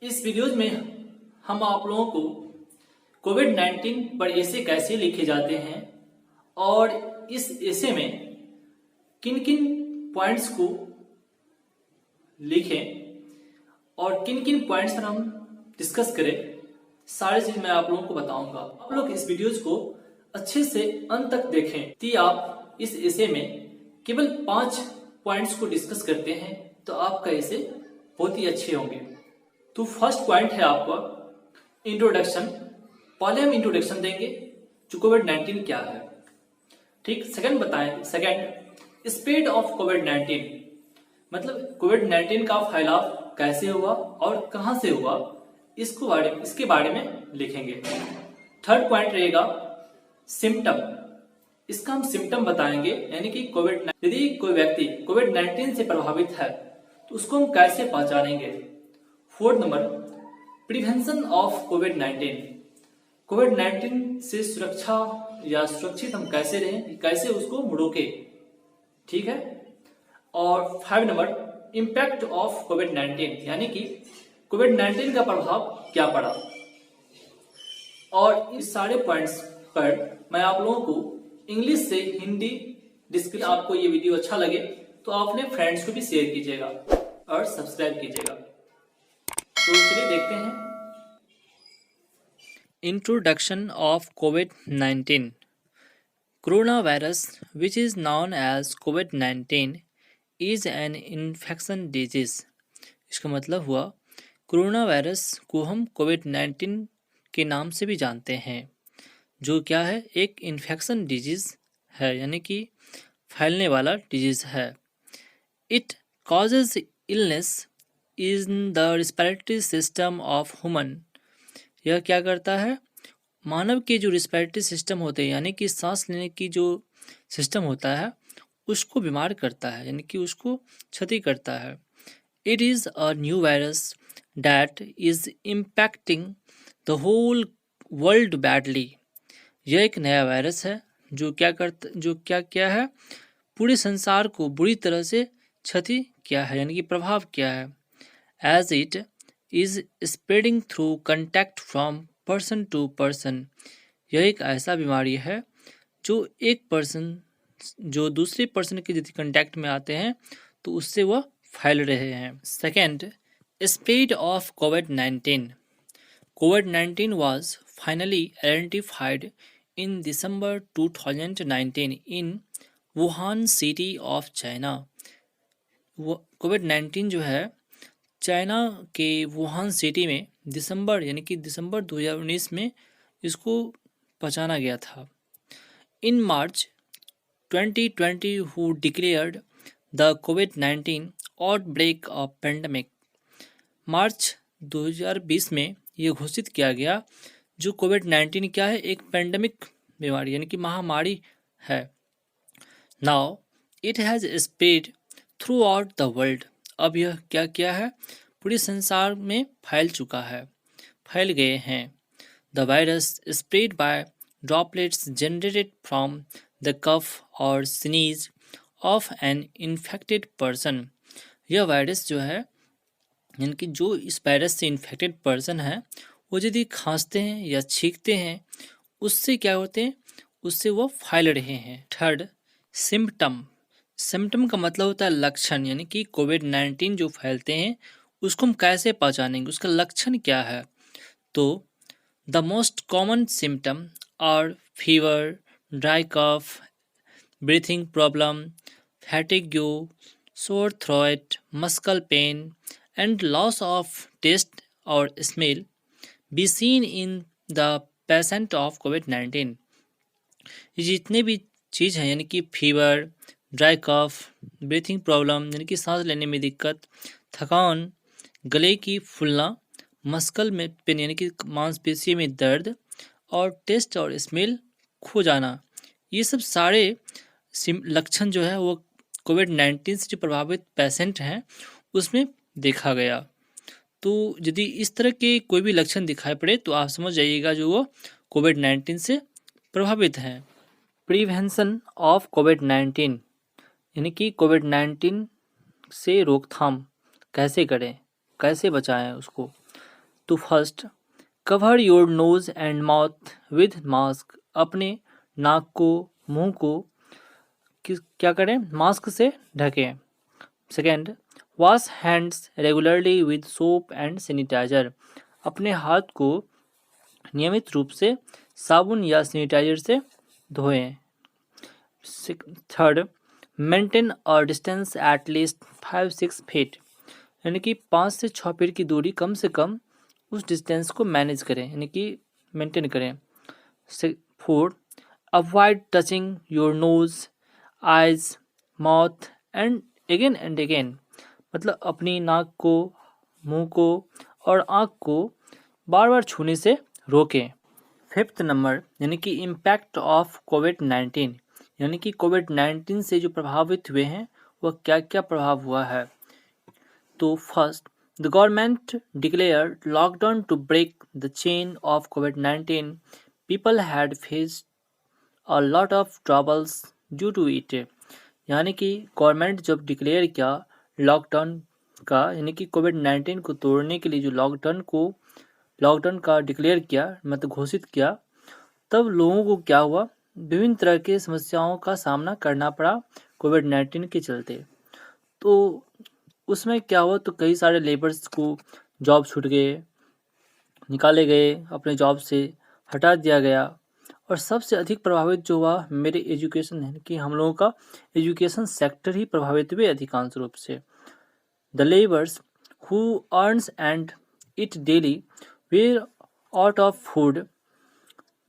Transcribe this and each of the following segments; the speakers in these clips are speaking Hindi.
इस वीडियोज में हम आप लोगों को कोविड-19 पर ऐसे कैसे लिखे जाते हैं और इस ऐसे में किन किन पॉइंट्स को लिखें और किन किन पॉइंट्स पर हम डिस्कस करें, सारी चीज मैं आप लोगों को बताऊंगा। आप लोग इस वीडियोज को अच्छे से अंत तक देखें कि आप इस ऐसे में केवल 5 पॉइंट्स को डिस्कस करते हैं तो आपका ऐसे बहुत ही अच्छे होंगे। तो फर्स्ट पॉइंट है आपका इंट्रोडक्शन। पहले हम इंट्रोडक्शन देंगे जो कोविड-19 क्या है, ठीक। सेकंड बताएं, सेकंड स्प्रेड ऑफ कोविड-19, मतलब कोविड-19 का फैलाव कैसे हुआ और कहां से हुआ, इसके बारे में लिखेंगे। थर्ड पॉइंट रहेगा सिम्टम। इसका हम सिम्टम बताएंगे, यानी कि यदि कोई व्यक्ति कोविड-19 से प्रभावित है तो उसको हम कैसे पहचानेंगे। फोर्थ नंबर प्रिवेंशन ऑफ कोविड-19, कोविड-19 से सुरक्षा या सुरक्षित हम कैसे रहें, कैसे उसको रोके, ठीक है। और 5 नंबर इम्पैक्ट ऑफ कोविड-19, यानी कि कोविड-19 का प्रभाव क्या पड़ा। और इस सारे पॉइंट्स पर मैं आप लोगों को इंग्लिश से हिंदी डिस्क्रिप्शन। आपको ये वीडियो अच्छा लगे तो आप अपने फ्रेंड्स को भी शेयर कीजिएगा और सब्सक्राइब कीजिएगा। तो चलिए देखते हैं। Introduction of covid. Coronavirus, which is known as COVID-19, is an infection disease। इसका मतलब हुआ कोरोना वायरस को हम कोविड-19 के नाम से भी जानते हैं, जो क्या है, एक इन्फेक्शन डिजीज है, यानी कि फैलने वाला डिजीज है। It causes illness in the respiratory system of human. यह क्या करता है, मानव के जो रिस्पिरेटरी सिस्टम होते हैं, यानी कि सांस लेने की जो सिस्टम होता है, उसको बीमार करता है, यानी कि उसको क्षति करता है। It is a new virus that is impacting the whole world badly. यह एक नया वायरस है जो क्या है, पूरे संसार को बुरी तरह से क्षति किया है, यानी कि प्रभाव किया है। As it is spreading through contact from person to person. यह एक ऐसा बीमारी है जो एक पर्सन जो दूसरे पर्सन के यदि कंटैक्ट में आते हैं तो उससे वह फैल रहे हैं। Second, spread of covid. Covid was finally identified in December 2019 in Wuhan city of China। कोविड-19 जो है चाइना के वुहान सिटी में यानी कि दिसंबर 2019 में इसको पहचाना गया था। In March 2020 who declared the कोविड-19 आउटब्रेक ऑफ पेंडेमिक। मार्च 2020 में यह घोषित किया गया जो कोविड-19 क्या है, एक पेंडेमिक बीमारी, यानी कि महामारी है। Now it has spread through out the world. अब यह क्या है, पूरे संसार में फैल गए हैं। The virus spread by droplets generated from the cough और sneeze of an infected person. यह वायरस जो है, यानी कि जो इस वायरस से इन्फेक्टेड पर्सन है, वो यदि खांसते हैं या छींकते हैं, उससे क्या होते हैं, उससे वो फैल रहे हैं। Third, symptom. सिम्टम का मतलब होता है लक्षण, यानी कि कोविड-19 जो फैलते हैं उसको हम कैसे पहचानेंगे, उसका लक्षण क्या है। तो the most common symptom are fever, dry cough, breathing problem, fatigue, sore throat, muscle pain and loss of taste और smell be seen in the patient of कोविड-19। ये जितने भी चीज़ हैं, यानी कि fever, dry cough, breathing problem यानी कि सांस लेने में दिक्कत, थकान, गले की फूलना, मस्कल में पेन यानी कि मांसपेशी में दर्द, और टेस्ट और स्मेल खो जाना, ये सब सारे लक्षण जो है वो कोविड-19 से जो प्रभावित पेशेंट हैं उसमें देखा गया। तो यदि इस तरह के कोई भी लक्षण दिखाई पड़े तो आप समझ जाइएगा जो वो कोविड-19 से प्रभावित हैं। प्रिवेंशन ऑफ कोविड-19, यानी कि कोविड-19 से रोकथाम कैसे करें, कैसे बचाएं उसको। तो first, cover your nose and mouth with mask. अपने नाक को, मुंह को क्या करें, मास्क से ढकें। Second, wash hands regularly with soap and sanitizer. अपने हाथ को नियमित रूप से साबुन या सैनिटाइजर से धोएं। Third, maintain a distance at least 5-6 feet. यानी कि 5 से 6 फीट की दूरी कम से कम उस डिस्टेंस को मैनेज करें, यानी कि मेंटेन करें। Fourth, avoid touching your nose, eyes, mouth and again. मतलब अपनी नाक को, मुंह को और आँख को बार बार छूने से रोकें। फिफ्थ नंबर, यानी कि इम्पैक्ट ऑफ कोविड-19, यानी कि कोविड-19 से जो प्रभावित हुए हैं वह क्या क्या प्रभाव हुआ है। तो first, the government declared lockdown to break the chain of कोविड-19। People had faced a lot of troubles due to it. यानी कि गवर्नमेंट जब डिक्लेयर किया लॉकडाउन का, यानी कि कोविड-19 को तोड़ने के लिए जो लॉकडाउन का डिक्लेयर किया, मतलब घोषित किया, तब लोगों को क्या हुआ, विभिन्न तरह के समस्याओं का सामना करना पड़ा कोविड-19 के चलते। तो उसमें क्या हुआ, तो कई सारे लेबर्स को जॉब छूट गए, निकाले गए, अपने जॉब से हटा दिया गया। और सबसे अधिक प्रभावित जो हुआ मेरे एजुकेशन है कि हम लोगों का एजुकेशन सेक्टर ही प्रभावित हुए अधिकांश रूप से। The labours who earns and it daily wear out of food.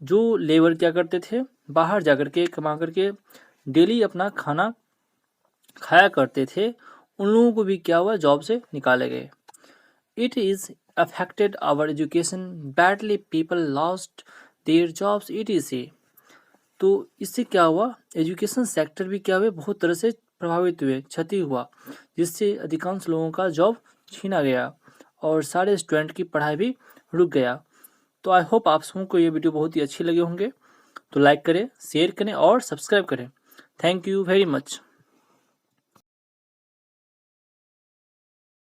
जो लेबर क्या करते थे, बाहर जाकर के कमा करके डेली अपना खाना खाया करते थे, उन लोगों को भी क्या हुआ, जॉब से निकाले गए। It is affected our education badly, people lost their jobs etc। तो इससे क्या हुआ, एजुकेशन सेक्टर भी क्या हुए, बहुत तरह से प्रभावित हुए, क्षति हुआ, जिससे अधिकांश लोगों का जॉब छीना गया और सारे स्टूडेंट की पढ़ाई भी रुक गया। तो आई होप आप सबों को ये वीडियो बहुत ही अच्छी लगे होंगे। तो लाइक करें, शेयर करें और सब्सक्राइब करें। Thank you very much.